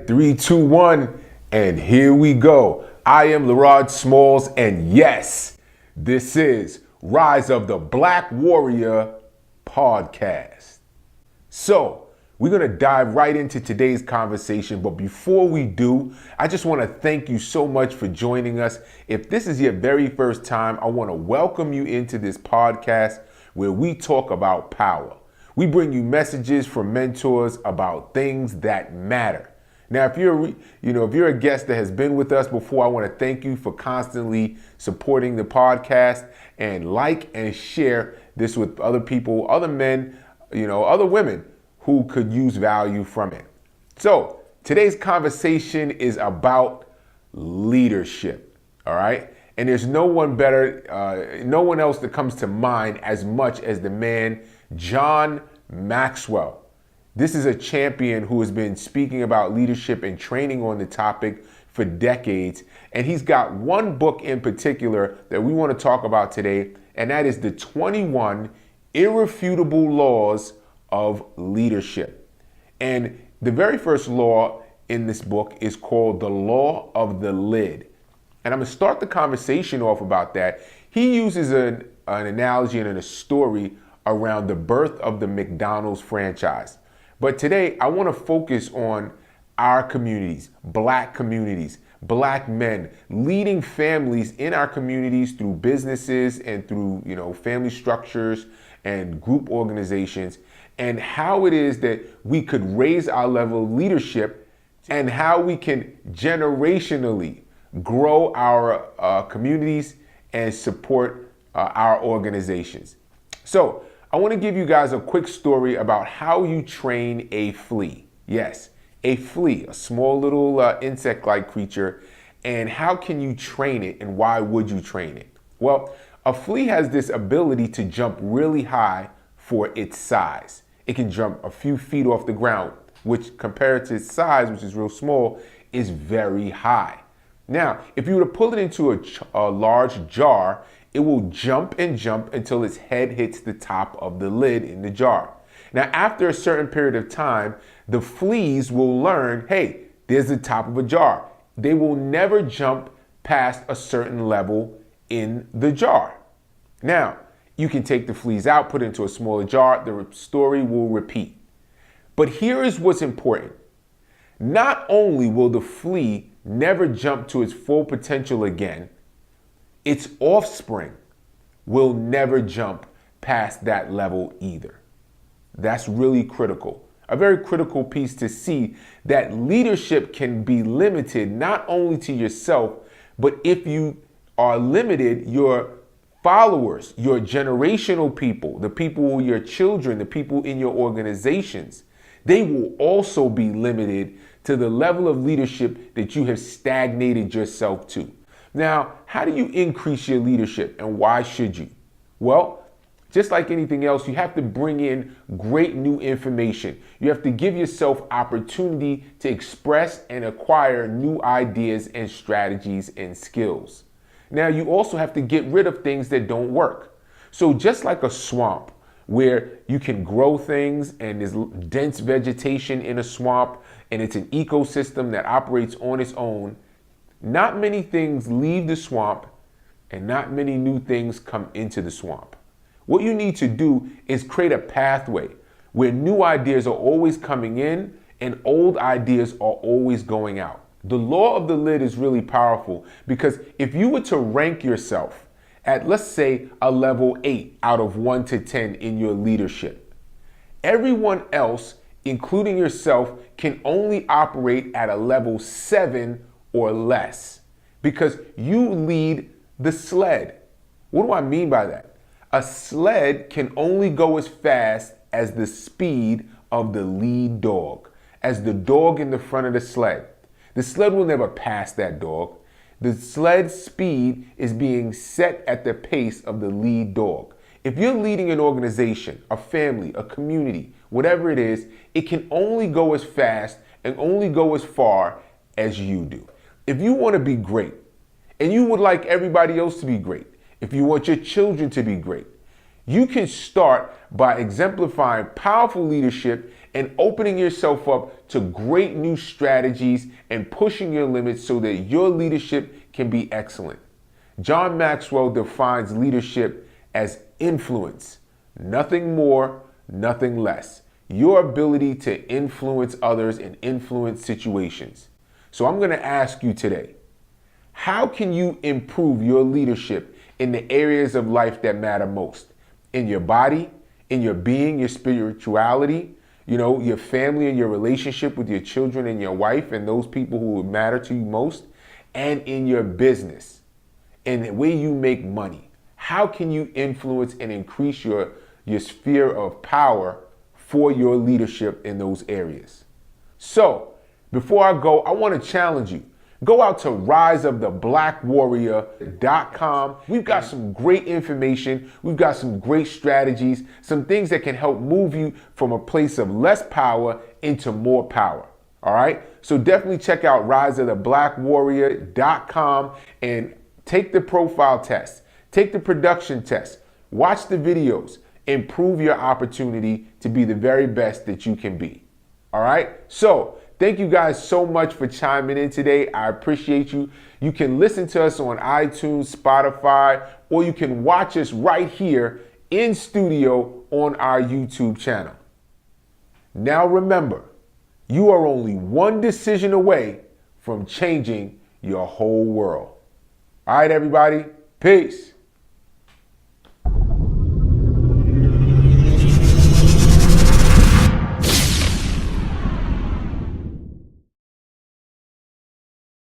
right, 3, 2, 1, and here we go. I am Lerod Smalls, and yes, this is Rise of the Black Warrior podcast. So, we're going to dive right into today's conversation, but before we do, I just want to thank you so much for joining us. If this is your very first time, I want to welcome you into this podcast where we talk about power. We bring you messages from mentors about things that matter. Now, if you're a guest that has been with us before, I want to thank you for constantly supporting the podcast, and like and share this with other people, other men, other women who could use value from it. So today's conversation is about leadership. All right. And there's no one better, no one else that comes to mind as much as the man, John Maxwell. This is a champion who has been speaking about leadership and training on the topic for decades. And he's got one book in particular that we want to talk about today, and that is the 21 Irrefutable Laws of Leadership. And the very first law in this book is called the Law of the Lid. And I'm going to start the conversation off about that. He uses an analogy and a story around the birth of the McDonald's franchise. But today, I want to focus on our communities, black men, leading families in our communities through businesses and through, family structures and group organizations, and how it is that we could raise our level of leadership and how we can generationally grow our communities and support our organizations. So I want to give you guys a quick story about how you train a flea. Yes, a flea, a small little insect-like creature, and how can you train it and why would you train it? Well, a flea has this ability to jump really high for its size. It can jump a few feet off the ground, which compared to its size, which is real small, is very high. Now, if you were to pull it into a large jar, it will jump and jump until its head hits the top of the lid in the jar. Now, after a certain period of time, the fleas will learn, hey, there's the top of a jar. They will never jump past a certain level in the jar. Now, you can take the fleas out, put it into a smaller jar, the story will repeat. But here is what's important. Not only will the flea never jump to its full potential again, its offspring will never jump past that level either. That's really critical. A very critical piece to see that leadership can be limited not only to yourself, but if you are limited, your followers, your generational people, the people, your children, the people in your organizations, they will also be limited to the level of leadership that you have stagnated yourself to. Now, how do you increase your leadership and why should you? Well, just like anything else, you have to bring in great new information. You have to give yourself opportunity to express and acquire new ideas and strategies and skills. Now, you also have to get rid of things that don't work. So just like a swamp where you can grow things and there's dense vegetation in a swamp and it's an ecosystem that operates on its own, not many things leave the swamp and not many new things come into the swamp. What you need to do is create a pathway where new ideas are always coming in and old ideas are always going out. The law of the lid is really powerful because if you were to rank yourself at, let's say, a level 8 out of 1 to 10 in your leadership, everyone else, including yourself, can only operate at a level 7 or less because you lead the sled. What do I mean by that? A sled can only go as fast as the speed of the lead dog, as the dog in the front of the sled. The sled will never pass that dog. The sled speed is being set at the pace of the lead dog. If you're leading an organization, a family, a community, whatever it is, it can only go as fast and only go as far as you do. If you want to be great, and you would like everybody else to be great, if you want your children to be great, you can start by exemplifying powerful leadership and opening yourself up to great new strategies and pushing your limits so that your leadership can be excellent. John Maxwell defines leadership as influence, nothing more, nothing less. Your ability to influence others and influence situations. So I'm going to ask you today, how can you improve your leadership in the areas of life that matter most? In your body, in your being, your spirituality, your family and your relationship with your children and your wife and those people who matter to you most, and in your business, in the way you make money. How can you influence and increase your sphere of power for your leadership in those areas? So, before I go, I want to challenge you. Go out to riseoftheblackwarrior.com. We've got some great information. We've got some great strategies, some things that can help move you from a place of less power into more power. All right? So definitely check out riseoftheblackwarrior.com and take the profile test. Take the production test. Watch the videos. Improve your opportunity to be the very best that you can be. All right? So, thank you guys so much for chiming in today. I appreciate you. You can listen to us on iTunes, Spotify, or you can watch us right here in studio on our YouTube channel. Now remember, you are only one decision away from changing your whole world. All right, everybody. Peace.